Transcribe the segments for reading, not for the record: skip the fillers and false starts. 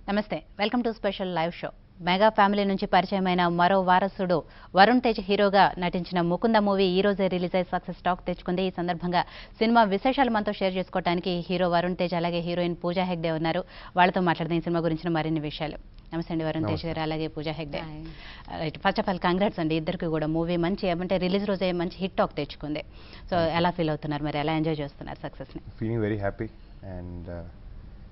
నమస్తే, welcome to special live show. Mega family నుంచి పరిచయమైన మరో వారసుడు వరుణ్ తేజ్ హీరోగా నటించిన ముకుంద మూవీ ఈ రోజే రిలీజ్ అయ్యి సక్సెస్ టాక్ తెచ్చుకుంది. ఈ సందర్భంగా సినిమా విశేషాలు మనతో షేర్ చేసుకోవడానికి హీరో వరుణ్ తేజ్ అలాగే హీరోయిన్ పూజా హెగ్డే ఉన్నారు. వాళ్ళతో మాట్లాడదాం ఈ సినిమా గురించిన మరిన్ని విషయాలు. నమస్తే అండి వరుణ్ తేజ్ గారు, అలాగే Pooja Hegde. Right, first of all congrats అండి ఇద్దరికి కూడా. మూవీ మంచి ఏమంటే రిలీజ్ రోజే మంచి హిట్ టాక్ తెచ్చుకుంది. సో ఎలా ఫీల్ అవుతున్నారు, మరి ఎలా ఎంజాయ్ చేస్తున్నారు సక్సెస్ని? ఫీలింగ్ వెరీ హ్యాపీ అండ్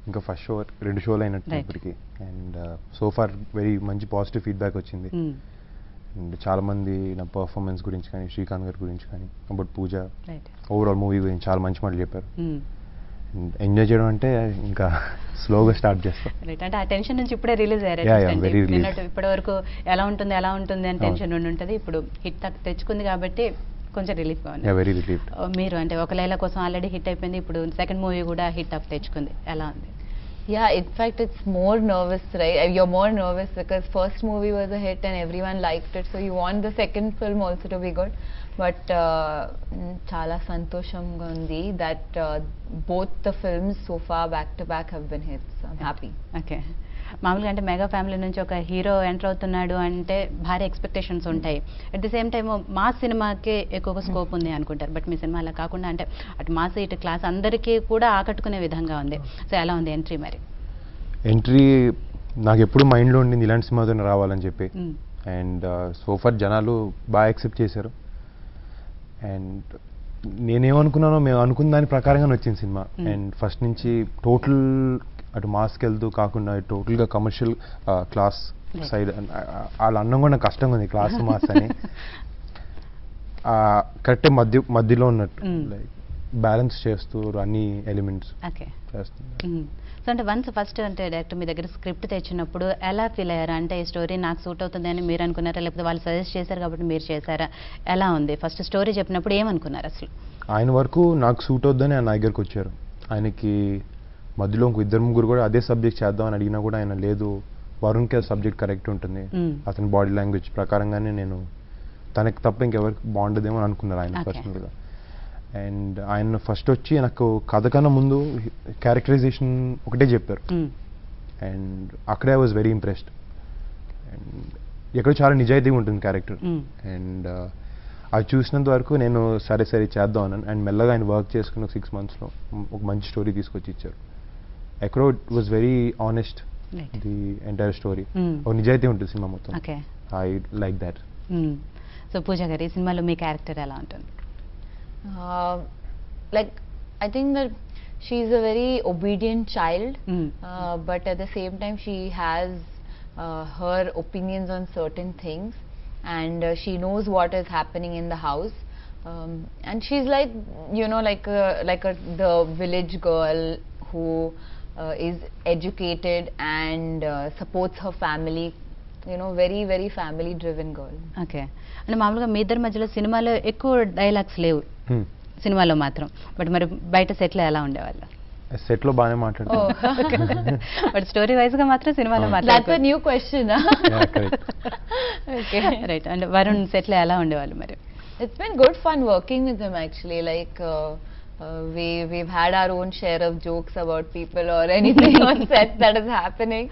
ఇంకా ఫస్ట్ షో 2 షోలు అయినట్టు ఇప్పటికి. అండ్ సో ఫార్ వెరీ మంచి పాజిటివ్ ఫీడ్బ్యాక్ వచ్చింది. అండ్ చాలా మంది నా పర్ఫార్మెన్స్ గురించి కానీ, శ్రీకాంత్ గారి గురించి కానీ, అబౌట్ పూజ ఓవరాల్ మూవీ గురించి చాలా మంచి మాటలు చెప్పారు. ఎంజాయ్ చేయడం అంటే ఇంకా స్లోగా స్టార్ట్ చేస్తాం. అంటే ఆ టెన్షన్ నుంచి ఇప్పుడే రిలీజ్ అయ్యారు. ఇప్పటి వరకు ఎలా ఉంటుంది అని టెన్షన్ ఉండి ఉంటుంది. ఇప్పుడు హిట్ తెచ్చుకుంది కాబట్టి కొంచెం రిలీఫ్గా ఉంది. Very relief. మీరు అంటే ఒక లైలా కోసం ఆల్రెడీ హిట్ అయిపోయింది, ఇప్పుడు సెకండ్ మూవీ కూడా హిట్ ఆఫ్ తెచ్చుకుంది, ఎలా ఉంది? Yeah, in fact, it's more nervous, right? You're more nervous because first movie was a hit and everyone liked it, so you want the second film also to be good. But chala santosham undi that both the films so far back to back have been hits. So I'm happy. Okay. మామూలుగా అంటే mega family నుంచి ఒక hero enter అవుతున్నాడు అంటే భారీ expectations ఉంటాయి. At the same time మా సినిమాకే ఎక్కువగా స్కోప్ ఉంది అనుకుంటారు. బట్ మీ సినిమా అలా కాకుండా అంటే అటు మాస్ ఇటు క్లాస్ అందరికీ కూడా ఆకట్టుకునే విధంగా ఉంది. సో ఎలా ఉంది ఎంట్రీ? మరి ఎంట్రీ నాకు ఎప్పుడు మైండ్లో ఉండింది ఇలాంటి సినిమాతో రావాలని చెప్పి. అండ్ సోఫర్ జనాలు బాగా యాక్సెప్ట్ చేశారు. అండ్ నేనేమనుకున్నానో మేము అనుకున్న దాని ప్రకారంగానే వచ్చింది సినిమా. అండ్ ఫస్ట్ నుంచి టోటల్ అటు మాస్కి వెళ్తూ కాకుండా టోటల్గా కమర్షియల్ క్లాస్ సైడ్. వాళ్ళ అన్నం కూడా కష్టంగా ఉంది క్లాస్ మాస్ అని. కరెక్టే మధ్యలో ఉన్నట్టు లైక్ బ్యాలెన్స్ చేస్తూ అన్ని ఎలిమెంట్స్ చేస్తుంది. సో అంటే వన్స్ ఫస్ట్ అంటే డైరెక్టర్ మీ దగ్గర స్క్రిప్ట్ తెచ్చినప్పుడు ఎలా ఫీల్ అయ్యారా? అంటే ఈ స్టోరీ నాకు సూట్ అవుతుంది అని మీరు అనుకున్నారా, లేకపోతే వాళ్ళు సజెస్ట్ చేశారు కాబట్టి మీరు చేశారా? ఎలా ఉంది ఫస్ట్ స్టోరీ చెప్పినప్పుడు ఏమనుకున్నారు అసలు? ఆయన వరకు నాకు సూట్ అవుద్దని ఆయన దగ్గరకు వచ్చారు. ఆయనకి మధ్యలో ఇంకో 2-3 కూడా అదే సబ్జెక్ట్ చేద్దామని అడిగినా కూడా ఆయన లేదు, వరుణ్కి సబ్జెక్ట్ కరెక్ట్ ఉంటుంది, అతని బాడీ లాంగ్వేజ్ ప్రకారంగానే నేను తనకి తప్ప ఇంకెవరికి బాగుండదేమో అని అనుకున్నారు ఆయన పర్సనల్గా. అండ్ ఆయన ఫస్ట్ వచ్చి నాకు కథ కన్నా ముందు క్యారెక్టరైజేషన్ ఒకటే చెప్పారు. అండ్ అక్కడే I was very impressed. And ఎక్కడో చాలా నిజాయితీగా ఉంటుంది క్యారెక్టర్. అండ్ అది చూసినంత వరకు నేను సరే చేద్దాం అన్నాను. అండ్ మెల్లగా ఆయన వర్క్ చేసుకుని 6 monthsలో ఒక మంచి స్టోరీ తీసుకొచ్చి ఇచ్చారు. ఎక్కడో it was very honest the entire story. ఒక నిజాయితీ ఉంటుంది సినిమా మొత్తం. I like that. సో పూజా గారు, ఈ సినిమాలో మీ క్యారెక్టర్ ఎలా ఉంటుంది? Like I think that she's a very obedient child, but at the same time she has her opinions on certain things, and she knows what is happening in the house, and she's like, you know, the village girl who is educated and supports her family, you know, very very family driven girl. Okay. అంటే మామూలుగా మీ ఇద్దరి మధ్యలో సినిమాలో ఎక్కువ dialogues లేవు, సినిమాలో మాత్రం. But మరి బయట సెట్లో ఎలా ఉండేవాళ్ళు? సెట్లో బాగానే మాట్లాడతారు, బట్ స్టోరీ వైజ్ గా మాత్రం సినిమాలో మాట్లాడతారు. That's a new question. Okay, right. అంటే వరుణ్ సెట్లో ఎలా ఉండేవాళ్ళు మరి? It's been good fun working with him actually. Like we've had our own share of jokes about people or anything on set that is happening,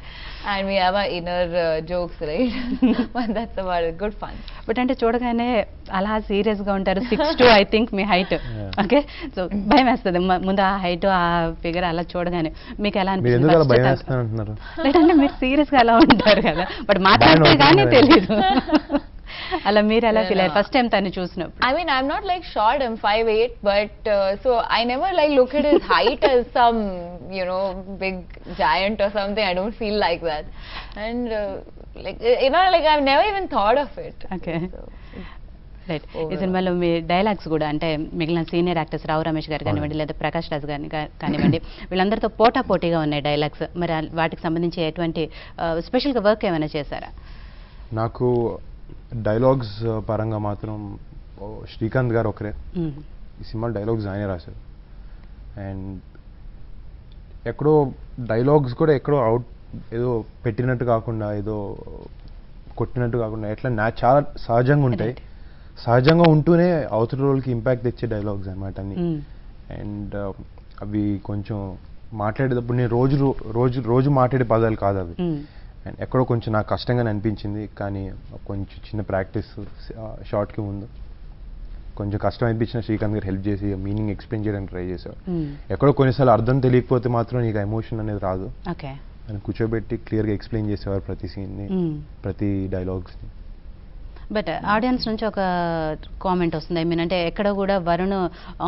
and we have our inner jokes, right? But that's about it. Good fun. But అంటే చూడగానే అలా serious గా ఉంటారు. 6'2" I think me height. Okay, so భయం వేస్తుంది ముందు ఆ height ఆ ఫిగర్ అలా చూడగానే. మీకు ఎలా అనిపిస్తుంది? లేదంటే మీరు సీరియస్ గా అలా ఉంటారు కదా, బట్ మాట్లాడితే కానీ తెలీదు. అలా మీరు ఎలా ఫీల్ అయ్యారు ఫస్ట్ టైం తను చూసినప్పుడు? I mean, I'm not like short, I'm 5'8", but so I never like look at his height as some, you know, big giant or something. I don't feel like that, and like, you know, like I've never even thought of it. Okay. Right. ఈ సినిమాలో మీ dialogues కూడా అంటే మిగిలిన senior actors Rao Ramesh గారు కానివ్వండి, లేదా ప్రకాష్ రాజ్ గారిని కానివ్వండి, వీళ్ళందరితో పోటాపోటీగా ఉన్నాయి డైలాగ్స్. మరి వాటికి సంబంధించి ఎటువంటి స్పెషల్గా వర్క్ ఏమైనా చేశారా? నాకు డైలాగ్స్ పరంగా మాత్రం శ్రీకాంత్ గారు ఒకరే ఈ సినిమా డైలాగ్స్ ఆయనే రాశారు. అండ్ ఎక్కడో డైలాగ్స్ కూడా ఎక్కడో అవుట్ ఏదో పెట్టినట్టు కాకుండా ఏదో కొట్టినట్టు కాకుండా ఎట్లా చాలా సహజంగా ఉంటాయి. సహజంగా ఉంటూనే అవతల రోల్కి ఇంపాక్ట్ తెచ్చే డైలాగ్స్ అనమాట అన్ని. అండ్ అవి కొంచెం మాట్లాడేటప్పుడు నేను రోజు మాట్లాడే పదాలు కాదు అవి. అండ్ ఎక్కడో కొంచెం నాకు కష్టంగానే అనిపించింది, కానీ కొంచెం చిన్న ప్రాక్టీస్ షార్ట్కి ముందు కొంచెం కష్టం అనిపించిన శ్రీకాంత్ గారు హెల్ప్ చేసి మీనింగ్ ఎక్స్ప్లెయిన్ చేయడానికి ట్రై చేశారు. ఎక్కడో కొన్నిసార్లు అర్థం తెలియకపోతే మాత్రం నీకు ఎమోషన్ అనేది రాదు అని కూర్చోబెట్టి క్లియర్గా ఎక్స్ప్లెయిన్ చేసేవారు ప్రతి సీన్ని, ప్రతి డైలాగ్స్ని. బట్ ఆడియన్స్ నుంచి ఒక కామెంట్ వస్తుంది, ఐ మీన్ అంటే ఎక్కడ కూడా వరుణ్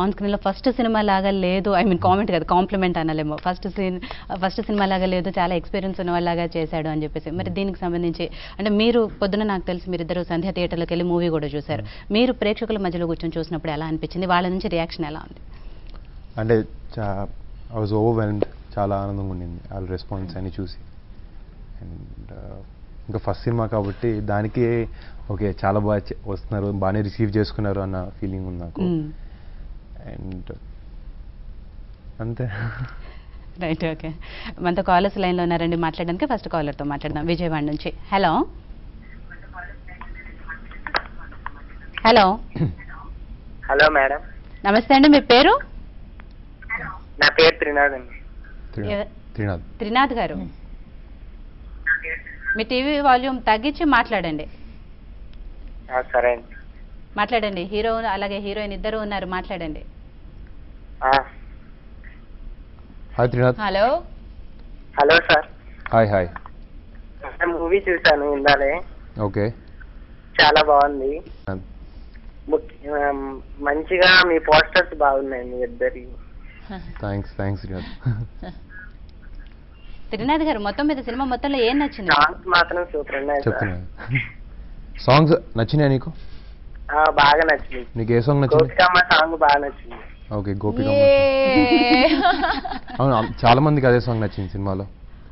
ఆన్ స్క్రీన్లో ఫస్ట్ సినిమా లాగా లేదు, ఐ మీన్ కామెంట్ కదా, కాంప్లిమెంట్ అనలేమో, ఫస్ట్ సినిమా లాగా లేదు, చాలా ఎక్స్పీరియన్స్ ఉన్న వాళ్ళలాగా చేశాడు అని చెప్పేసి. మరి దీనికి సంబంధించి అంటే మీరు పొద్దున నాకు తెలిసి మీరిద్దరు సంధ్య థియేటర్లోకి వెళ్ళి మూవీ కూడా చూశారు, మీరు ప్రేక్షకుల మధ్యలో కూర్చొని చూసినప్పుడు ఎలా అనిపించింది, వాళ్ళ నుంచి రియాక్షన్ ఎలా ఉంది? అంటే ఐ వాజ్ ఓవర్వెల్మ్డ్, చాలా ఆనందంగా ఉండింది వాళ్ళ రెస్పాన్స్ అని చూసి. అండ్ ఇంకా ఫస్ట్ సినిమా కాబట్టి దానికి ఓకే చాలా బాగా వస్తున్నారు, బాగానే రిసీవ్ చేసుకున్నారు అన్న ఫీలింగ్ ఉంది నాకు. అండ్ అంతే. Right, okay. మనతో కాలర్స్ లైన్లో ఉన్నారండి మాట్లాడడానికి. ఫస్ట్ కాలర్తో మాట్లాడదాం, విజయవాడ నుంచి. Hello hello hello madam. నమస్తే అండి, మీ పేరు? నా పేరు త్రినాథ్ అండి. త్రినాథ్ గారు, మీ టీవీ వాల్యూమ్ తగ్గించి మాట్లాడండి. సరే అండి, మాట్లాడండి. హీరో అలాగే హీరోయిన్ ఇద్దరు ఉన్నారు, మాట్లాడండి. Hi Trinath. Hello hello sir. Hi. Movie చూసాను ఇందాలే. ఓకే, చాలా బాగుంది. మంచిగా మీ పోస్టర్స్ బాగున్నాయి మీ ఇద్దరి. థ్యాంక్స్ త్రినాథ్. త్రినాథ్ గారు, మొత్తం మీద సినిమా మొత్తంలో ఏం నచ్చింది? సాంగ్స్ మాత్రం సూపర్ ఉన్నాయి సార్. చెప్తున్నా, సాంగ్స్ నచ్చినాయా నీకు? బాగా నచ్చింది. నీకు ఏ సాంగ్ నచ్చింది? గోపికమ్మ సాంగ్ బాగా నచ్చింది. ఓకే, గోపికమ్మ. అవును, చాలా మందికి అదే సాంగ్ నచ్చింది సినిమాలో,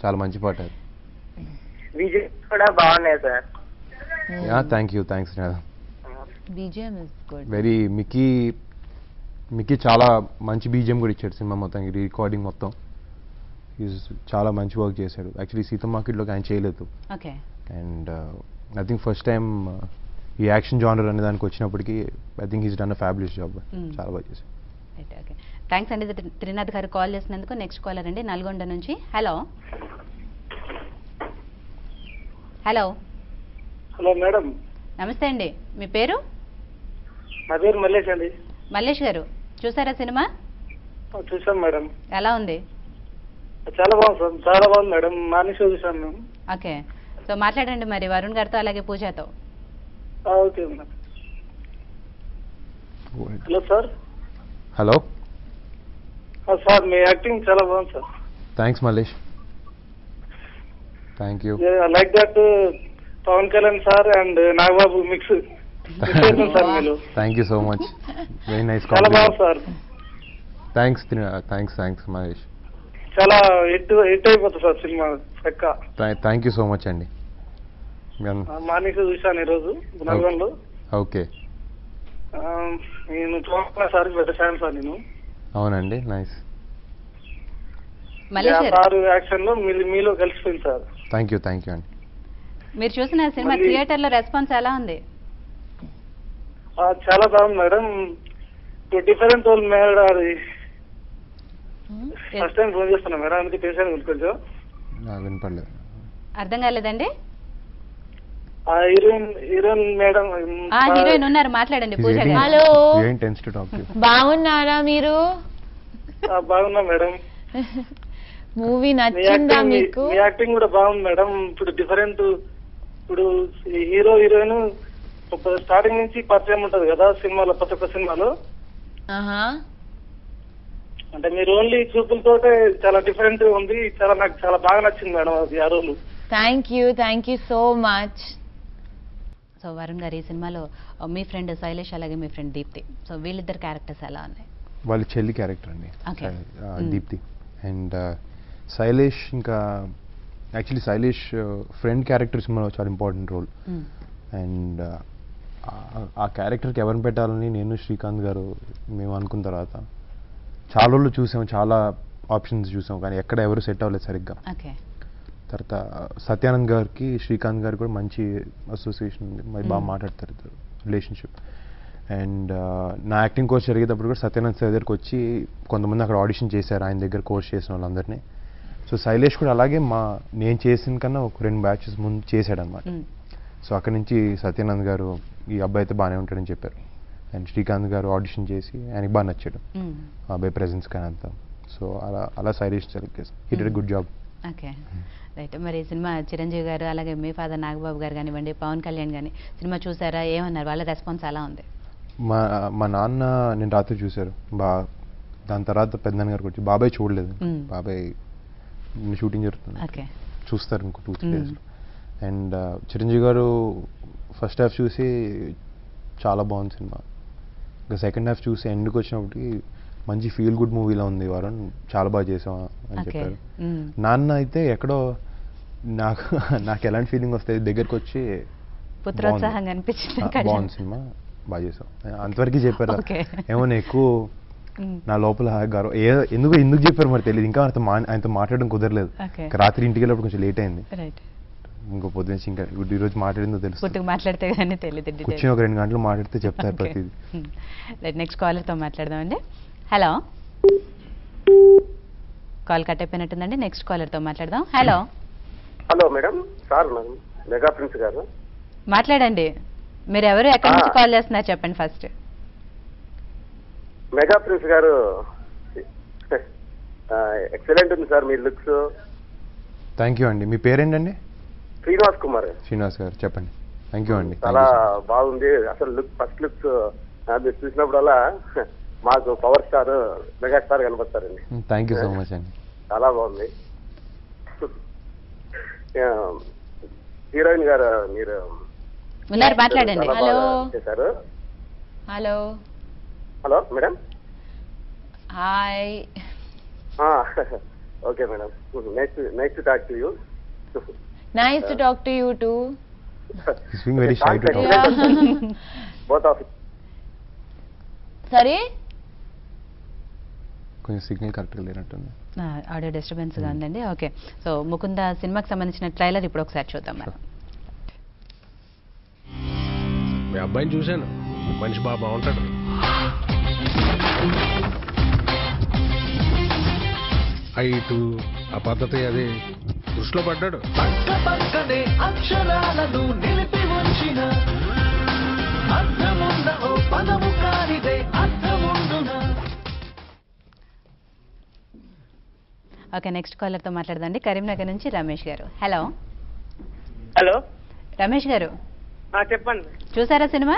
చాలా మంచి పాట అది. విజయ్ కూడా బాగున్నాయి sir. Thanks Trinath. BGM is good. Very Mickey చాలా మంచి బీజిఎం కూడా ఇచ్చాడు సినిమా మొత్తానికి, రికార్డింగ్ మొత్తం చాలా మంచి వర్క్ చేశాడు. యాక్చువల్లీ సీత మార్కెట్లోకి ఆయన చేయలేదు. Okay. And I think first time ఈ యాక్షన్ జానర్ అనే దానికి వచ్చినప్పటికీ I think he's done a fabulous job. చాలా బాగా చేశాడు. ఓకే, థ్యాంక్స్ అండి త్రినాథ్ గారు కాల్ చేసినందుకు. నెక్స్ట్ కాలర్ అండి నల్గొండ నుంచి. Hello hello madam. నమస్తే అండి, మీ పేరు? నా పేరు మల్లేష్ అండి. మల్లేష్ గారు, చూసారా సినిమా? చూసాం మేడం. ఎలా ఉంది? చాలా బాగుంది సార్, చాలా బాగుంది మేడం. మార్నింగ్ షో చూసాను మేము. ఓకే, సో మాట్లాడండి మరి వరుణ్ గారితో అలాగే పూజతో. Okay madam. Hello sir. Hello sir, మీ యాక్టింగ్ చాలా బాగుంది sir. Thanks Mallesh, thank you. Like that Pawan Kalyan sir and Nagababu mix sir మీరు. Thank you so much, very nice. చాలా బాగుంది సార్. థ్యాంక్స్ మహేష్. చాలా హిట్ అయిపోతుంది సార్ సినిమా పక్క. థ్యాంక్ యూ సో మచ్ అండి. మార్నింగ్ షో చూసాను ఈరోజు నల్గొండలో. ఓకే, నేను పవన్ సార్ పెద్ద ఫ్యాన్ సార్ నేను. అవునండి, నైస్. సార్ యాక్షన్ లో మీలో కలిసిపోయింది సార్. థ్యాంక్ యూ అండి. మీరు చూసిన సినిమా థియేటర్ లో రెస్పాన్స్ ఎలా ఉంది? చాలా బాగుంది మేడం. డిఫరెంట్ రోల్ మేడం, అది ఫస్ట్ టైం ఫోన్ చేస్తున్నా మేడం, అందుకే పేషెంట్ కొంచెం వినపడలేదు. అర్థం కాలేదండి. Heroine madam. హీరోయిన్ ఉన్నారు, మాట్లాడండి పూజ గారు. హలో, బాగున్నారా మీరు? బాగున్నా మేడం. మూవీ నచ్చిందా మీకు? మీ యాక్టింగ్ కూడా బాగుంది మేడం. ఇప్పుడు డిఫరెంట్, ఇప్పుడు హీరో హీరోయిన్ స్టార్టింగ్ నుంచి పరిచయం ఉంటది కదా సినిమాలో, ప్రతి ఒక్క సినిమాలో. అంటే మీరు ఓన్లీ చూపులతోటే చాలా డిఫరెంట్ ఉంది. నాకు చాలా బాగా నచ్చింది మేడం అది ఆ role. Thank you so much. So Varun garu, ఈ సినిమాలో మీ ఫ్రెండ్ శైలేష్ అలాగే మీ ఫ్రెండ్ దీప్తి, సో వీళ్ళిద్దరు క్యారెక్టర్స్ ఎలా ఉన్నాయి? వాళ్ళ చెల్లి క్యారెక్టర్ అండి దీప్తి. అండ్ శైలేష్, ఇంకా యాక్చువల్లీ శైలేష్ ఫ్రెండ్ క్యారెక్టర్ సినిమాలో చాలా ఇంపార్టెంట్ రోల్. అండ్ ఆ క్యారెక్టర్కి ఎవరిని పెట్టాలని నేను శ్రీకాంత్ గారు మేము అనుకున్న తర్వాత చాలా రోజులు చూసాము, చాలా ఆప్షన్స్ చూసాం, కానీ ఎక్కడ ఎవరు సెట్ అవ్వలేదు సరిగ్గా. తర్వాత సత్యానంద్ గారికి శ్రీకాంత్ గారికి కూడా మంచి అసోసియేషన్ ఉంది, మరి బాగా మాట్లాడతారు ఇద్దరు, రిలేషన్షిప్. అండ్ నా యాక్టింగ్ కోర్స్ జరిగేటప్పుడు కూడా సత్యానంద్ సార్ దగ్గరికి వచ్చి కొంతమంది అక్కడ ఆడిషన్ చేశారు, ఆయన దగ్గర కోర్స్ చేసిన వాళ్ళందరినీ. సో శైలేష్ కూడా అలాగే నేను చేసిన కన్నా ఒక 2 బ్యాచెస్ ముందు చేశాడనమాట. సో అక్కడి నుంచి సత్యానంద్ గారు ఈ అబ్బాయి అయితే బాగానే ఉంటాడని చెప్పారు, అండ్ శ్రీకాంత్ గారు ఆడిషన్ చేసి ఆయనకి బాగా నచ్చాడు ఆ అబ్బాయి ప్రెజెన్స్ కానీ అంతా. సో అలా శైలేష్ సెలెక్ట్ చేశాను. He did a good job. Okay right. మరి ఈ సినిమా చిరంజీవి గారు అలాగే మీ ఫాదర్ నాగబాబు గారు కానివ్వండి, పవన్ కళ్యాణ్ కానీ సినిమా చూసారా, ఏమన్నారు, వాళ్ళ రెస్పాన్స్ ఎలా ఉంది? మా నాన్న నేను రాత్రి చూశారు, దాని తర్వాత పెద్దనాన్న గారికి వచ్చి బాబాయ్ చూడలేదు, బాబాయ్ షూటింగ్ జరుగుతుంది చూస్తారు ఇంకో 2-3 days. అండ్ చిరంజీవి గారు ఫస్ట్ హాఫ్ చూసి చాలా బాగుంది సినిమా, ఇంకా సెకండ్ హాఫ్ చూసి ఎండ్కి వచ్చినప్పటికి మంచి ఫీల్ గుడ్ మూవీలా ఉంది వరుణ్, చాలా బాగా చేసాం అని చెప్పారు. నాన్న అయితే ఎక్కడో నాకు ఎలాంటి ఫీలింగ్ వస్తాయి, దగ్గరికి వచ్చి పుత్రోత్సాహంగా అనిపించింది, బాగుంది సినిమా, బాగా చేసాం అంతవరకు చెప్పారు. ఏమన్నా ఎక్కువ నా లోపల గర్వం ఎందుకు చెప్పారు మరి తెలియదు, ఇంకా ఆయనతో మాట్లాడడం కుదరలేదు. రాత్రి ఇంటికి వెళ్ళినప్పుడు కొంచెం లేట్ అయింది, ఇంకో పొద్దున ఇంకా ఈరోజు మాట్లాడిందో తెలుసు, మాట్లాడితే కానీ తెలియదు, కూర్చొని ఒక 2 గంటలు మాట్లాడితే చెప్తారు ప్రతిదీ. నెక్స్ట్ కాలర్తో మాట్లాడదామండి. హలో, కాల్ కట్ అయిపోయినట్టుందండి, నెక్స్ట్ కాలర్తో మాట్లాడదాం. Hello hello madam, sir mega prince గారు మాట్లాడండి. మీరు ఎవరు, ఎక్కడి నుంచి కాల్ చేస్తున్నారు చెప్పండి ఫస్ట్. మెగా ప్రిన్స్ గారు ఎక్సలెంట్ ఉంది sir me looks. Thank you అండి. మీ పేరేంటండి? శ్రీనివాస్ కుమార్. శ్రీనివాస్ గారు చెప్పండి. థ్యాంక్ యూ అండి. చాలా బాగుంది అసలు లుక్, ఫస్ట్ లుక్స్ మీరు చూసినప్పుడల్లా మాకు పవర్ స్టార్ మెగాస్టార్ కనపడతారండి. థ్యాంక్ యూ సో మచ్ అండి. చాలా బాగుంది. హీరోయిన్ గారు మీరు మాట్లాడండి. హలో చేశారు. Hello hello madam. Hi. Okay madam, nice to talk to you. Nice to talk to you too. He's being very shy to talk. Yeah. Both of you. Sorry? కొంచెం signal కరెక్ట్గా లేనట్టుంది, audio డిస్టర్బెన్స్గా ఉందండి. Okay, so Mukunda సినిమాకి సంబంధించిన trailer ఇప్పుడు ఒకసారి చూద్దాం మనం. మీ అబ్బాయిని చూశాను, మనిషి బాగా బాగుంటాడు. హైటు ఆ పద్ధతి అది దృష్టిలో పడ్డాడు. పక్కనే అక్షరాలను నిలిపి ఉంచిన అర్థమున్న ఓ పదము కానిదే అర్థముండునా. ఓకే, నెక్స్ట్ కాలర్తో మాట్లాడదండి. కరీంనగర్ నుంచి రమేష్ గారు. హలో హలో రమేష్ గారు, చెప్పండి. చూసారా సినిమా?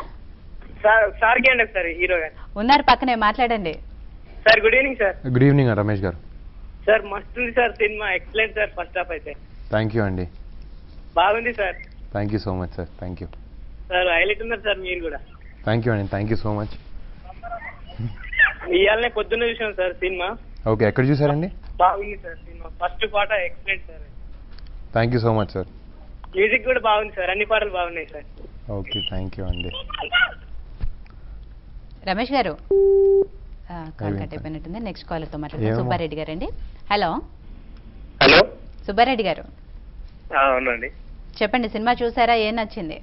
సార్ కి అండి సార్, హీరో గారు ఉన్నారు పక్కనే, మాట్లాడండి. Sir good evening sir. Good evening Ramesh గారు. సార్ మస్తు ఉంది sir cinema, excellent sir. First half అయితే థ్యాంక్ యూ అండి. బాగుంది sir. Thank you so much sir. Thank you sir. Highlight ఉన్నారు సార్ మీరు కూడా. థ్యాంక్ యూ అండి. Thank you so much. ఇవాళనే పొద్దున్న చూసాం సార్ సినిమా. ఓకే, ఎక్కడ చూసారండి? బాగుంది సార్ సినిమా, ఫస్ట్ పాట excellent sir. Thank you so much sir. Music కూడా బాగుంది సార్, అన్ని పాటలు బాగున్నాయి సార్. ఓకే, థ్యాంక్ యూ అండి. రమేష్ గారు కాల్ కట్ అయిపోయినట్టుంది. నెక్స్ట్ కాలర్తో మాట్లాడతాం. సుబ్బారెడ్డి గారు అండి. హలో హలో సుబ్బారెడ్డి గారు, అవునండి. చెప్పండి, సినిమా చూసారా, ఏం నచ్చింది?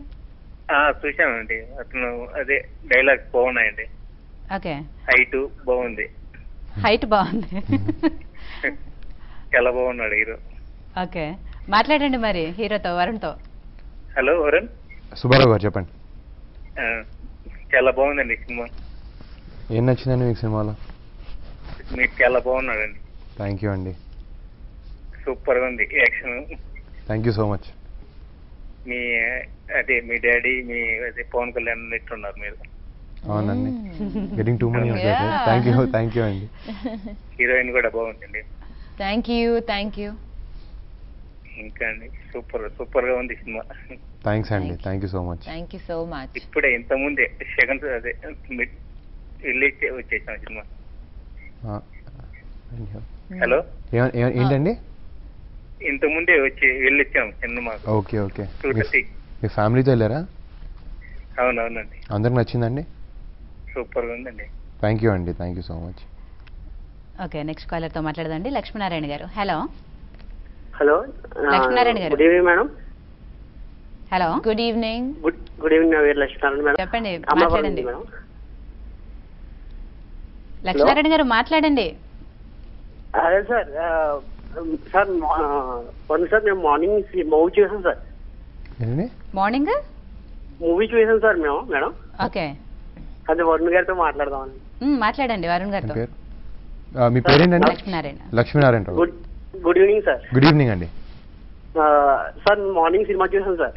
చూసామండి, అతను అదే డైలాగ్స్ బాగున్నాయండి. ఓకే, హైట్ బాగుంది. హైట్ బాగుంది. చాలా బాగున్నాడు హీరో. ఓకే, మాట్లాడండి మరి హీరోతో, వరుణ్తో. హలో వరుణ్. సుబ్బారావు గారు చెప్పండి. చాలా బాగుందండి సినిమా. ఏం నచ్చిందండి మీకు సినిమాలో? మీరు చాలా బాగున్నాడండి. థ్యాంక్ యూ అండి. సూపర్ గా ఉంది action. Thank you so much. మీ మీ డాడీ మీ పవన్ కళ్యాణ్ నెట్టున్నారు మీరు. అవునండి, getting to money. Thank you అండి. హీరోయిన్ కూడా బాగుందండి. Thank you. ఇంకా అండి సూపర్ గా ఉంది సినిమా. థ్యాంక్స్ అండి. Thank you so much. Thank you so much. ఇప్పుడే ఇంత ముందే సెకండ్ అదే రిలీజ్ వచ్చేసాం సినిమా. హలో ఏంటండి? ఇంత ముందే వెళ్ళొచ్చాం సినిమా. Okay okay. మీ ఫ్యామిలీతో వెళ్ళారా? అవునవునండి. అందరికి నచ్చిందండి? సూపర్ గా ఉందండి. థ్యాంక్ యూ అండి. Thank you so much. Okay, next కాలర్తో మాట్లాడదండి. Lakshminarayana garu. Hello hello Lakshminarayana garu. Good evening madam. Hello, Good evening. Good evening నా పేరు లక్ష్మీనారాయణ మేడం. చెప్పండి, అమలాపురం మాట్లాడండి. నుంచి మేడం. లక్ష్మీనారాయణ గారు మాట్లాడండి. అదే సార్ సార్ వన్ సార్ మేము మార్నింగ్ మూవీ చూసాం సార్. ఏంటండి? మార్నింగ్ మూవీ చూసాం సార్ మేము మేడం. ఓకే, అదే వరుణ్ గారితో మాట్లాడదామని. మాట్లాడండి వరుణ్ మీ గారితో. పేరు? మీ పేరేంటండి? Lakshminarayana. Lakshminarayana Rao. Good evening sir. Good evening అండి. సార్ మార్నింగ్ సినిమా చూసాం సార్.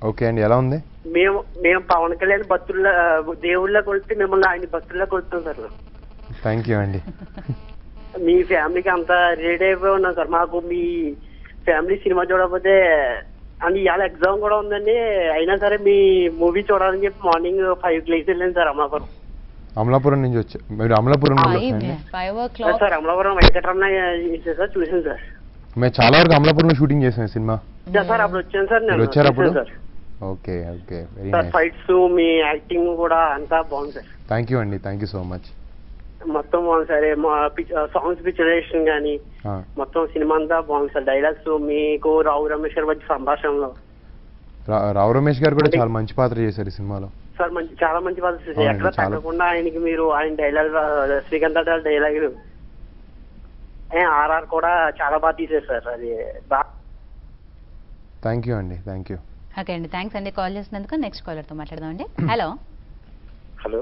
ఓకే అండి, ఎలా ఉంది? మేము పవన్ కళ్యాణ్ భక్తుల్లా దేవుళ్ళ కొలిస్తే మిమ్మల్ని ఆయన భక్తుల్లా కొలుస్తాం సార్. థ్యాంక్ యూ అండి. మీ ఫ్యామిలీకి అంతా రెడీ అయిపోయి ఉన్నాం సార్. మాకు మీ ఫ్యామిలీ సినిమా చూడకపోతే అని ఇవాళ ఎగ్జామ్ కూడా ఉందండి, అయినా సరే మీ మూవీ చూడాలని చెప్పి మార్నింగ్ 5 లేచి వెళ్ళాను సార్ అమలాపురం. అమలాపురం నుంచి వచ్చా. మీరు అమలాపురం నుంచి వచ్చారండి? 5 o'clock. Sir Amalapuram Venkataramana sir చూసాను సార్. మేము చాలా వరకు అమలాపురంలో షూటింగ్ చేసాం సినిమా. సార్ అప్పుడు వచ్చాను సార్. మీరు నేను వచ్చారు అప్పుడు? Sir. Okay okay, very sir nice. Fights మీ యాక్టింగ్ కూడా అంతా బాగుంది సార్. థ్యాంక్ యూ అండి, థ్యాంక్ యూ సో మచ్. మొత్తం బాగుంది సార్. మా సాంగ్స్ పిక్చరేషన్ కానీ మొత్తం సినిమా అంతా బాగుంది సార్. డైలాగ్స్ మీకు రావు రమేష్ గారి మధ్య సంభాషణలో. రావు రమేష్ గారు కూడా చాలా మంచి పాత్ర చేశారు ఈ సినిమాలో సార్. చాలా మంచి పాత్ర చేశారు. అవునండి, ఎక్కడ చాలా. తగ్గకుండా ఆయనకి మీరు ఆయన డైలాగ్ శ్రీకాంత్ డైలాగులు ఆర్ఆర్ కూడా చాలా బాగా తీశారు సార్. అది థ్యాంక్ యూ అండి, థ్యాంక్ యూ. ఓకే అండి, థ్యాంక్స్ అండి కాల్ చేసినందుకు. నెక్స్ట్ కాలర్తో మాట్లాడదామండి. హలో, హలో,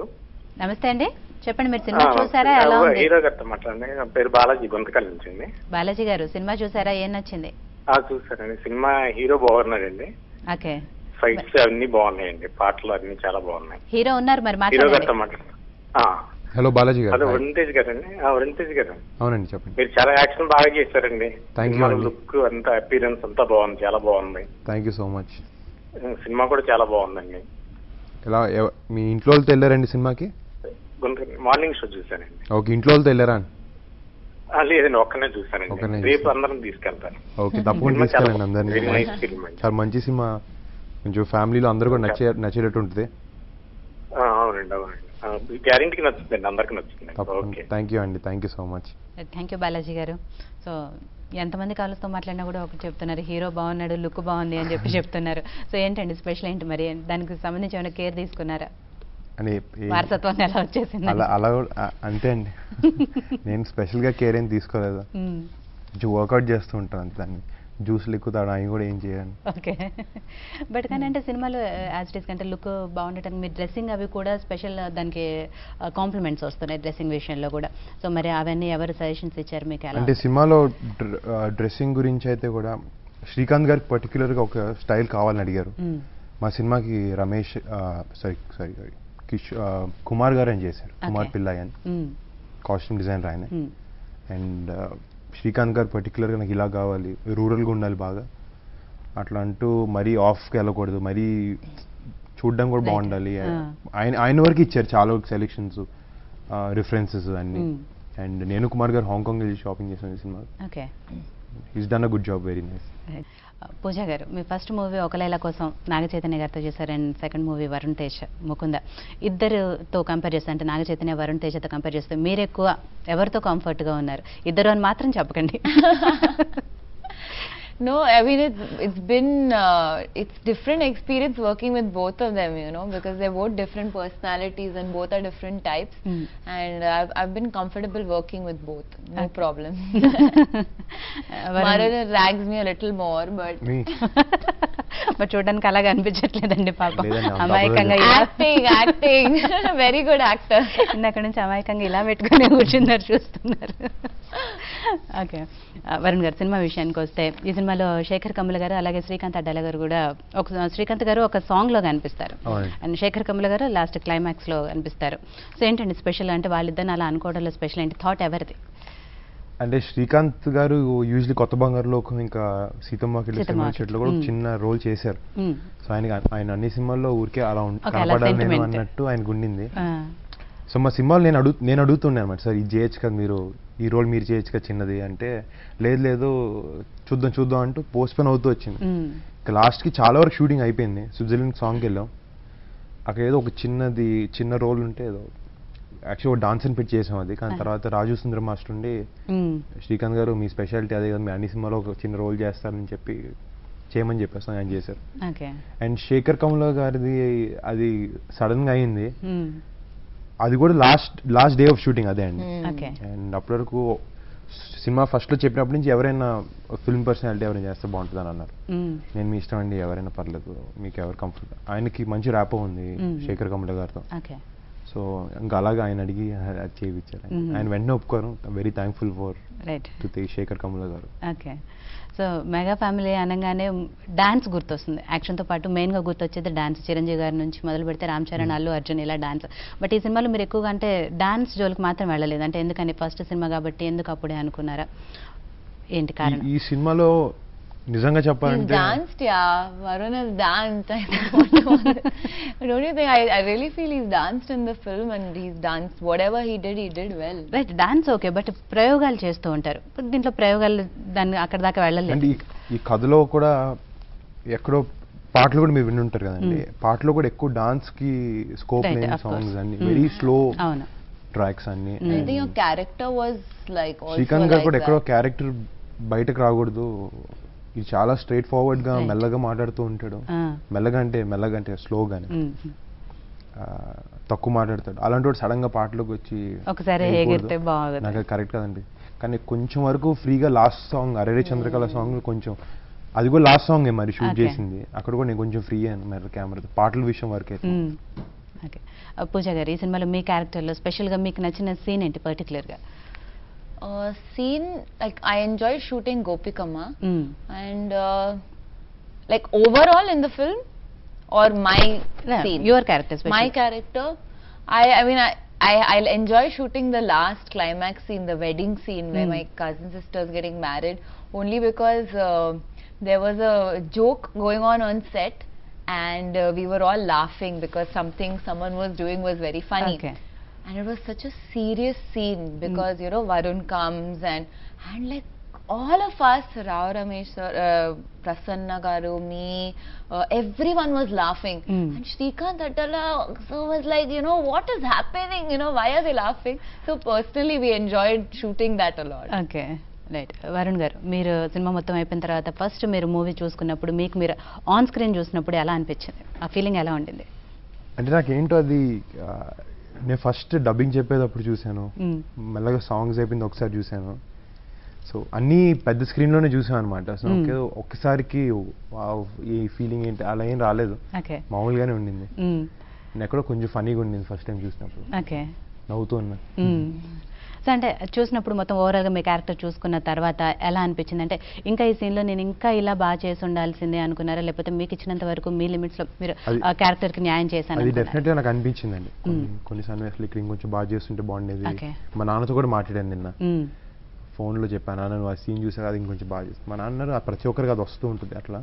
నమస్తే అండి, చెప్పండి. మీరు సినిమా చూసారా? ఎలా ఉంది? హీరో గారితో మాట్లాడండి. నా పేరు బాలాజీ, గుంతకల్ నుంచి అండి. బాలాజీ గారు సినిమా చూసారా? ఏం నచ్చింది? చూసానండి. సినిమా హీరో బాగున్నాడండి. ఓకే, ఫైట్స్ అన్ని బాగున్నాయండి, పాటలు అన్ని చాలా బాగున్నాయి. హీరో ఉన్నారు మరి, హీరో గారితో మాట్లాడండి. హలో బాలాజీ గారు. అదే వరుణ్ తేజ్ గారండి. వరుణ్ తేజ్ గారు, అవునండి, చెప్పండి. మీరు చాలా యాక్షన్ బాగా చేశారండి. థ్యాంక్ యూ అండి. లుక్ అంతా అపీరెన్స్ అంతా బాగుంది, చాలా బాగుంది. Thank you so much. Cinema కూడా చాలా బాగుందండి. ఎలా మీ ఇంట్లో వాళ్ళతో వెళ్ళారండి సినిమాకి? మార్నింగ్ షో చూసానండి. ఓకే, ఇంట్లో వాళ్ళతో వెళ్ళారా? లేదండి, ఒక్కనే చూసానండి. ఒక్కనే రేపు అందరం తీసుకెళ్తాను. ఓకే, తప్పకుండా తీసుకెళ్ళండి అందరినీ. వెరీ నైస్ ఫిల్మ్ అండి. చాలా మంచి సినిమా, కొంచెం ఫ్యామిలీలో అందరూ కూడా నచ్చేటట్టు ఉంటుంది. అవునండి, అవునండి, గ్యారెంటీకి నచ్చుతుందండి, అందరికి నచ్చుతుంది. ఓకే, థ్యాంక్ యూ అండి, thank you so much. Thank you Balaji గారు. సో ఎంతమంది కాలర్తో మాట్లాడినా కూడా ఒకటి చెప్తున్నారు, హీరో బాగున్నాడు, లుక్ బాగుంది అని చెప్పి చెప్తున్నారు. సో ఏంటండి స్పెషల్ ఏంటి మరి? దానికి సంబంధించి ఏమైనా కేర్ తీసుకున్నారా? అని వారసత్వాన్ని ఎలా వచ్చేసింది? అలా అంతే అండి. నేను స్పెషల్గా కేర్ ఏం తీసుకోలేదు, కొంచెం వర్కౌట్ చేస్తూ ఉంటాను అంతే. దాన్ని జ్యూస్లు ఎక్కువ తాగడం అవి కూడా ఏం చేయాలి. ఓకే, బట్ కానీ అంటే సినిమాలో యాజ్ ఇట్ ఈస్ కంటే లుక్ బాగుండటానికి మీ డ్రెస్సింగ్ అవి కూడా స్పెషల్ దానికి కాంప్లిమెంట్స్ వస్తున్నాయి డ్రెస్సింగ్ విషయంలో కూడా. సో మరి అవన్నీ ఎవరు సజెషన్స్ ఇచ్చారు మీకు? అంటే సినిమాలో డ్రెస్సింగ్ గురించి అయితే కూడా శ్రీకాంత్ గారికి పర్టికులర్గా ఒక స్టైల్ కావాలని అడిగారు. మా సినిమాకి రమేష్ సారీ కుమార్ గారు అని చేశారు, కుమార్ పిల్లయ్య అని కాస్ట్యూమ్ డిజైనర్ ఆయన. అండ్ శ్రీకాంత్ గారు పర్టికులర్గా నాకు ఇలా కావాలి, రూరల్గా ఉండాలి బాగా, అట్లా అంటూ మరీ ఆఫ్కి వెళ్ళకూడదు, మరీ చూడడం కూడా బాగుండాలి. ఆయన వరకు ఇచ్చారు చాలా వరకు సెలెక్షన్స్, రిఫరెన్సెస్ అన్ని. అండ్ నేను కుమార్ గారు హాంకాంగ్ వెళ్ళి షాపింగ్ చేసాను ఈ సినిమా. Okay, is done a good job, very nice. Pooja garu, మీ ఫస్ట్ మూవీ ఒక లైలా కోసం నాగ చైతన్య గారితో చేశారు, and second movie Varun Tej Mukunda. ఇద్దరుతో కంపేర్ చేస్తే, అంటే నాగ చైతన్య వరుణ్ తేజ్తో కంపేర్ చేస్తే మీరు ఎక్కువ ఎవరితో కంఫర్ట్గా ఉన్నారు? ఇద్దరు అని మాత్రం చెప్పకండి. No, I mean it's different experience working with both of them, you know, because they're both different personalities and both are different types. And I've been comfortable working with both, no problem. Varun rags me a little more, but చూడడానికి అలాగే అనిపించట్లేదండి పాపం. లేదండి, అమాయకంగా acting very good actor. అక్కడ నుంచి అమాయకంగా ఇలా పెట్టుకుని కూర్చున్నారు, చూస్తున్నారు. ఓకే, వరుణ్ గారు, సినిమా విషయానికి వస్తే ఈ సినిమాలో శేఖర్ కమ్ముల గారు అలాగే శ్రీకాంత్ అడ్డాల గారు కూడా శ్రీకాంత్ గారు ఒక సాంగ్ లో కనిపిస్తారు, అండ్ శేఖర్ కమ్ముల గారు లాస్ట్ క్లైమాక్స్ లో కనిపిస్తారు. సో ఏంటండి స్పెషల్? అంటే వాళ్ళిద్దరిని అలా అనుకోవడంలో స్పెషల్ ఏంటి? థాట్ ఎవరిది? అంటే శ్రీకాంత్ గారు యూజువల్లీ కొత్త బంగారు లోకం ఇంకా సీతమ్మకి చెట్లు కూడా చిన్న రోల్ చేశారు. సో ఆయన అన్ని సినిమాల్లో ఊరికే అలా కనపడాలి నేను అన్నట్టు ఆయనకు ఉండింది. సో మా సినిమాలో నేను అడుగుతున్నాను అనమాట, సార్ ఇది చేయొచ్చు కదా, మీరు ఈ రోల్ మీరు చేయొచ్చు కదా చిన్నది అంటే, లేదు చూద్దాం అంటూ పోస్ట్పోన్ అవుతూ వచ్చింది. ఇంకా లాస్ట్కి చాలా వరకు షూటింగ్ అయిపోయింది, స్విట్జర్లాండ్ సాంగ్కి వెళ్ళాం. అక్కడ ఏదో ఒక చిన్న రోల్ ఉంటే ఏదో యాక్చువల్ డాన్స్ అని పెట్టి చేసాం అది, కానీ తర్వాత రాజు సుందర మాస్టర్ ఉండి శ్రీకాంత్ గారు మీ స్పెషాలిటీ అదే కదా, మీ అన్ని సినిమాలో ఒక చిన్న రోల్ చేస్తారని చెప్పి చేయమని చెప్పేస్తాం, ఆయన చేశారు. అండ్ శేఖర్ కమల గారిది అది సడన్ గా అయింది, అది కూడా లాస్ట్ డే ఆఫ్ షూటింగ్ అదే అండి. అండ్ అప్పటి వరకు సినిమా ఫస్ట్ లో చెప్పినప్పటి నుంచి ఎవరైనా ఫిల్మ్ పర్సనాలిటీ ఎవరైనా చేస్తే బాగుంటుంది అని అన్నారు. నేను మీ ఇష్టం అండి, ఎవరైనా పర్లేదు, మీకు ఎవరు కంఫర్ట్. ఆయనకి మంచి ర్యాపో ఉంది శేఖర్ కమల గారితో. సో ఇంకా అలాగా ఆయన అడిగి అది చేయించారు. ఆయన వెంటనే ఒప్పుకోరు. Very thankful for to Shekhar Kamala garu. Okay. So mega family అనగానే డాన్స్ గుర్తొస్తుంది. యాక్షన్తో పాటు మెయిన్గా గుర్తొచ్చేది డాన్స్. చిరంజీవి గారి నుంచి మొదలు పెడితే రామ్ చరణ్, అల్లు అర్జున్ ఇలా డాన్స్. బట్ ఈ సినిమాలో మీరు ఎక్కువగా అంటే డాన్స్ జోలికి మాత్రం వెళ్ళలేదు. అంటే ఎందుకని ఫస్ట్ సినిమా కాబట్టి ఎందుకు అప్పుడే అనుకున్నారా, ఏంటి కారణం? ఈ సినిమాలో నిజంగా చెప్పాలంటే danced, Varun has danced. Don't you think? I really feel he's danced in the film, and he's danced. Whatever he did well. Right, dance okay, but ప్రయోగాలు చేస్తూ ఉంటారు. దీంట్లో ప్రయోగాలు దాన్ని అక్కడ దాకా వెళ్ళలేదు. ఈ కథలో కూడా ఎక్కడో పాటలు కూడా మీరు వినుంటారు కదండి, పాటలో కూడా ఎక్కువ డాన్స్ కి స్కోప్ లేని సాంగ్స్ అన్ని, వెరీ స్లో ట్రాక్స్ అన్ని. I think your character was like also Srikanth గారు కూడా like ఎక్కడో క్యారెక్టర్ బయటకు రాకూడదు, ఇది చాలా స్ట్రైట్ ఫార్వర్డ్ గా మెల్లగా మాట్లాడుతూ ఉంటాడు. మెల్లగా అంటే స్లోగానే తక్కువ మాట్లాడతాడు. అలాంటి వాడు సడన్ గా పాటలోకి వచ్చి నాకు కరెక్ట్ కదండి. కానీ కొంచెం వరకు ఫ్రీగా లాస్ట్ సాంగ్ అరేరే చంద్రకళ సాంగ్ కొంచెం, అది కూడా లాస్ట్ సాంగ్ మరి షూట్ చేసింది, అక్కడ కూడా నేను కొంచెం ఫ్రీ అయ్యాను మరి కెమెరా పాటల విషయం వరకు అయితే. ఓకే. పూజ గారు, ఈ సినిమాలో మీ క్యారెక్టర్లో స్పెషల్గా మీకు నచ్చిన సీన్ ఏంటి పర్టికులర్గా? Scene, like I enjoyed shooting Gopikama, and like overall in the film, or my scene, your character especially. My character, I mean I'll enjoy shooting the last climax scene, the wedding scene where my cousin sister's getting married, only because there was a joke going on set, and we were all laughing because something someone was doing was very funny. Okay. And it was such a serious scene because you know Varun comes and like all of us, Rao Ramesh sir, Prasanna garu, me, everyone was laughing. And Srikanth Attala so was like, you know, what is happening, you know, why are they laughing? So personally we enjoyed shooting that a lot. Okay. Right. Varun గారు, మీరు cinema మొత్తం అయిపోయిన తర్వాత first మీరు movie చూసుకున్నప్పుడు మీకు మీరు on screen చూసినప్పుడు ఎలా అనిపించింది, ఆ ఫీలింగ్ ఎలా ఉండింది? అంటే నాకేంటో అది, నేను ఫస్ట్ డబ్బింగ్ చెప్పేటప్పుడు చూశాను, మెల్లగా సాంగ్స్ అయిపోయింది ఒకసారి చూశాను. సో అన్నీ పెద్ద స్క్రీన్లోనే చూసాను అనమాట. సో ఒక్కసారికి ఈ ఫీలింగ్ ఏంటి అలా ఏం రాలేదు, మామూలుగానే ఉండింది. నేను ఎక్కడో కొంచెం ఫనీగా ఉండింది ఫస్ట్ టైం చూసినప్పుడు, నవ్వుతూ ఉన్నా. సో అంటే చూసినప్పుడు మొత్తం ఓవరాల్గా మీ క్యారెక్టర్ చూసుకున్న తర్వాత ఎలా అనిపించింది? అంటే ఇంకా ఈ సీన్లో నేను ఇంకా ఇలా బాగా చేసి ఉండాల్సిందే అనుకున్నారా, లేకపోతే మీకు ఇచ్చినంత వరకు మీ లిమిట్స్లో మీరు ఆ క్యారెక్టర్కి న్యాయం చేశాను? అది డెఫినెట్గా నాకు అనిపించిందండి. కొన్ని సన్నివేశాలు ఇక్కడ ఇంకొంచెం బాగా చేస్తుంటే బాగుండేది. మా నాన్నతో కూడా మాట్లాడాను నిన్న, ఫోన్లో చెప్పాను, నాన్న నువ్వు ఆ సీన్ చూసాక అది ఇంకొంచెం బాగా చేస్తాను. మా నాన్న ప్రతి ఒక్కరికి అది వస్తూ ఉంటుంది, అట్లా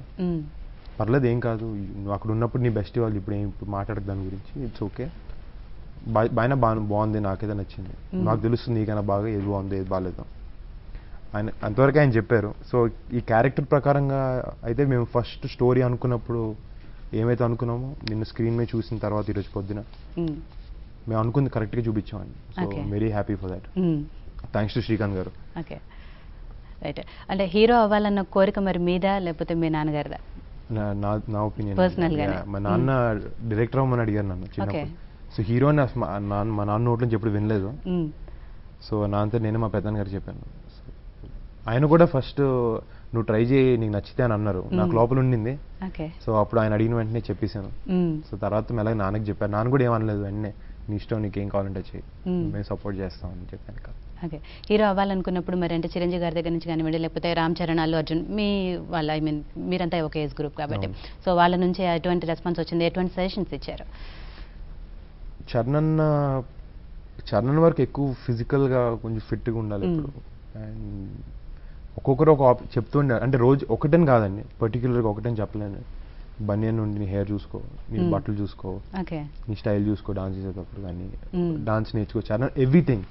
పర్లేదు ఏం కాదు, నువ్వు అక్కడ ఉన్నప్పుడు నీ బెస్ట్ వాళ్ళు ఇప్పుడు ఏం మాట్లాడదు దాని గురించి, ఇట్స్ ఓకే, బాగుంది, నాకైతే నచ్చింది, నాకు తెలుస్తుంది నీకైనా బాగా ఏది బాగుంది ఏది బాగాలేదు ఆయన అంతవరకు ఆయన చెప్పారు. సో ఈ క్యారెక్టర్ ప్రకారంగా అయితే మేము ఫస్ట్ స్టోరీ అనుకున్నప్పుడు ఏమైతే అనుకున్నామో నిన్న స్క్రీన్ మీద చూసిన తర్వాత ఈరోజు పొద్దున మేము అనుకుంది కరెక్ట్గా చూపించామండి. So very happy for that. Thanks to Srikanth garu. Okay, right. అంటే హీరో అవ్వాలన్న కోరిక మరి మీదా లేకపోతే మీ నాన్నగారిదా? నా ఒపీనియన్ పర్సనల్గా మా నాన్న డైరెక్టర్ అవ్వమని అడిగారు నన్ను చిన్నప్పుడు. సో హీరో అని మా నాన్న నోట్ నుంచి ఎప్పుడు వినలేదు. సో నా అంతా నేనే మా పెద్దనాన్న గారు చెప్పాను. ఆయన కూడా ఫస్ట్ నువ్వు ట్రై చేయి నీకు నచ్చితే అని అన్నారు, నాకు లోపల ఉండింది. సో అప్పుడు ఆయన అడిగిన వెంటనే చెప్పేశాను. సో తర్వాత మెల్లగా నాన్నకి చెప్పాను, నాన్న కూడా ఏమనలేదు, వెంటనే నీ ఇష్టం నీకు ఏం కావాలంటే చెయ్యి, మేము సపోర్ట్ చేస్తామని చెప్పాను కదా. ఓకే, హీరో అవ్వాలనుకున్నప్పుడు మరి అంటే చిరంజీవి గారి దగ్గర నుంచి కానివ్వండి, లేకపోతే రామ్ చరణ్, అల్లు అర్జున్, మీ వాళ్ళ ఐ మీన్ మీరంతా ఒక ఏజ్ గ్రూప్ కాబట్టి, సో వాళ్ళ నుంచి ఎటువంటి రెస్పాన్స్ వచ్చింది, ఎటువంటి సజెషన్స్ ఇచ్చారు? చరణ్ వరకు ఎక్కువ ఫిజికల్గా కొంచెం ఫిట్గా ఉండాలి ఇప్పుడు. అండ్ ఒక్కొక్కరు ఒక చెప్తూ ఉండాలి, అంటే రోజు ఒకటని కాదండి, పర్టికులర్గా ఒకటని చెప్పలేను. బనియన్ నుండి నీ హెయిర్ చూసుకో, నీ బట్టలు చూసుకో, నీ స్టైల్ చూసుకో, డాన్స్ చేసేటప్పుడు కానీ డాన్స్ నేర్చుకో, చరణ్ ఎవ్రీథింగ్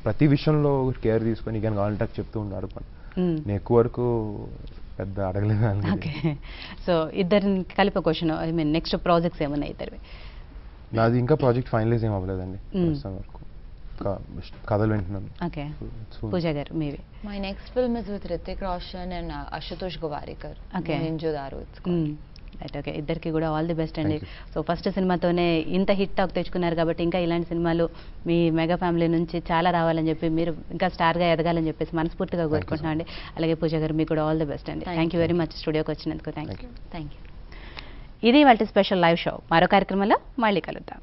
ప్రతి విషయంలో కేర్ తీసుకొని నీకు కావాలంటే చెప్తూ ఉండాలి. నేను ఎక్కువ వరకు పెద్ద అడగలేదు. ఓకే, సో ఇద్దరిని కలిపి question, I mean next projects ఏమన్నా ఇద్దరివి? నాది ఇంకా ప్రాజెక్ట్ ఫైనలైజ్ ఏం అవ్వలేదండి ప్రస్తుతం వరకు. కథలు వింటున్నాను. ఓకే, So, పూజ గారు మీవి. My next film is with Hrithik Roshan and Ashutosh Gowarikar. Okay. Ninja Daru it's called. Right, okay, ఇద్దరికి కూడా ఆల్ ది బెస్ట్ అండి. Thank you. సో ఫస్ట్ సినిమాతోనే ఇంత హిట్ టాక్ తెచ్చుకున్నారు కాబట్టి ఇంకా ఇలాంటి సినిమాలు మీ మెగా ఫ్యామిలీ నుంచి చాలా రావాలని చెప్పి మీరు ఇంకా స్టార్గా ఎదగాలని చెప్పేసి మనస్ఫూర్తిగా కోరుకుంటున్నాం అండి. అలాగే పూజ గారు మీకు కూడా ఆల్ ది బెస్ట్ అండి. థ్యాంక్ యూ వెరీ మచ్ స్టూడియోకి వచ్చినందుకు. Thank you. Thank you. ఇది వాళ్ళ స్పెషల్ లైవ్ షో. మరో కార్యక్రమంలో మళ్ళీ కలుద్దాం.